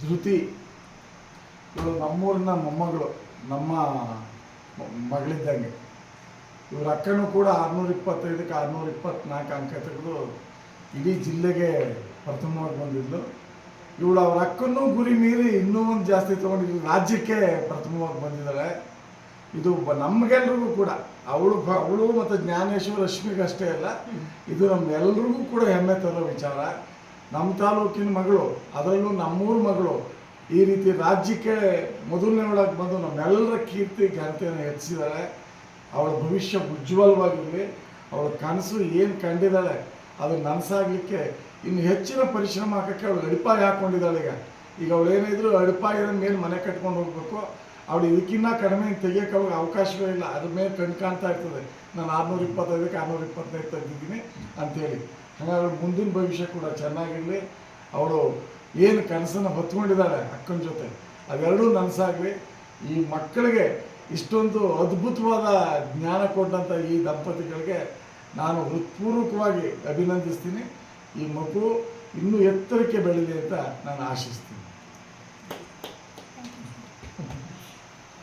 ಧೃತಿ ಇವಳು ನಮ್ಮೂರಿನ ಮೊಮ್ಮಗಳು, ನಮ್ಮ ಮಗಳಿದ್ದಂಗೆ. ಇವ್ರ ಅಕ್ಕನೂ ಕೂಡ 625ಕ್ಕೆ 624 ಅಂಕ ತೆಗೆದು ಇಡೀ ಜಿಲ್ಲೆಗೆ ಪ್ರಥಮವಾಗಿ ಬಂದಿದ್ಲು. ಇವಳು ಅವ್ರ ಅಕ್ಕನ್ನೂ ಗುರಿ ಮೀರಿ ಇನ್ನೂ ಒಂದು ಜಾಸ್ತಿ ತೊಗೊಂಡು ರಾಜ್ಯಕ್ಕೆ ಪ್ರಥಮವಾಗಿ ಬಂದಿದ್ದಾಳೆ. ಇದು ನಮಗೆಲ್ರಿಗೂ ಕೂಡ ಅವಳು ಮತ್ತು ಜ್ಞಾನೇಶ್ವರ ರಶ್ಮಿಗಷ್ಟೇ ಅಲ್ಲ, ಇದು ನಮ್ಗೆಲ್ರಿಗೂ ಕೂಡ ಹೆಮ್ಮೆ ತರೋ ವಿಚಾರ. ನಮ್ಮ ತಾಲೂಕಿನ ಮಗಳು, ಅದರಲ್ಲೂ ನಮ್ಮೂರು ಮಗಳು ಈ ರೀತಿ ರಾಜ್ಯಕ್ಕೆ ಮೊದಲನೇ ಒಳಗೆ ಬಂದು ನಮ್ಮೆಲ್ಲರ ಕೀರ್ತಿ ಘನತೆಯನ್ನು ಹೆಚ್ಚಿಸಿದ್ದಾಳೆ. ಅವಳ ಭವಿಷ್ಯ ಉಜ್ವಲವಾಗಿರಲಿ. ಅವಳ ಕನಸು ಏನು ಕಂಡಿದ್ದಾಳೆ ಅದು ನನಸಾಗಲಿಕ್ಕೆ ಇನ್ನು ಹೆಚ್ಚಿನ ಪರಿಶ್ರಮ ಹಾಕೋಕ್ಕೆ ಅವಳು ಅಡಿಪಾಯ ಹಾಕ್ಕೊಂಡಿದ್ದಾಳೆ. ಈಗ ಅವಳೇನಿದ್ರು ಅಡಿಪಾಯದ ಮೇಲೆ ಮನೆ ಕಟ್ಕೊಂಡು ಹೋಗ್ಬೇಕು. ಅವಳು ಇದಕ್ಕಿನ್ನ ಕಡಿಮೆ ತೆಗಿಯೋಕೆ ಅವ್ಳಿಗೆ ಅವಕಾಶವೇ ಇಲ್ಲ. ಅದ್ರ ಮೇಲೆ ಕಣ್ಣು ಕಾಣ್ತಾ ಇರ್ತದೆ, ನಾನು 625ಕ್ಕೆ 625 ತೆಗೆದಿದ್ದೀನಿ ಅಂಥೇಳಿ. ಹಾಗಾಗಿ ಮುಂದಿನ ಭವಿಷ್ಯ ಕೂಡ ಚೆನ್ನಾಗಿರಲಿ. ಅವಳು ಏನು ಕನಸನ್ನು ಹೊತ್ಕೊಂಡಿದ್ದಾಳೆ ಅಕ್ಕನ ಜೊತೆ, ಅವೆರಡೂ ನನಸಾಗಲಿ. ಈ ಮಕ್ಕಳಿಗೆ ಇಷ್ಟೊಂದು ಅದ್ಭುತವಾದ ಜ್ಞಾನ ಕೊಟ್ಟಂಥ ಈ ದಂಪತಿಗಳಿಗೆ ನಾನು ಹೃತ್ಪೂರ್ವಕವಾಗಿ ಅಭಿನಂದಿಸ್ತೀನಿ. ಈ ಮಗು ಇನ್ನೂ ಎತ್ತರಕ್ಕೆ ಬೆಳೀಲಿ ಅಂತ ನಾನು ಆಶಿಸ್ತೀನಿ.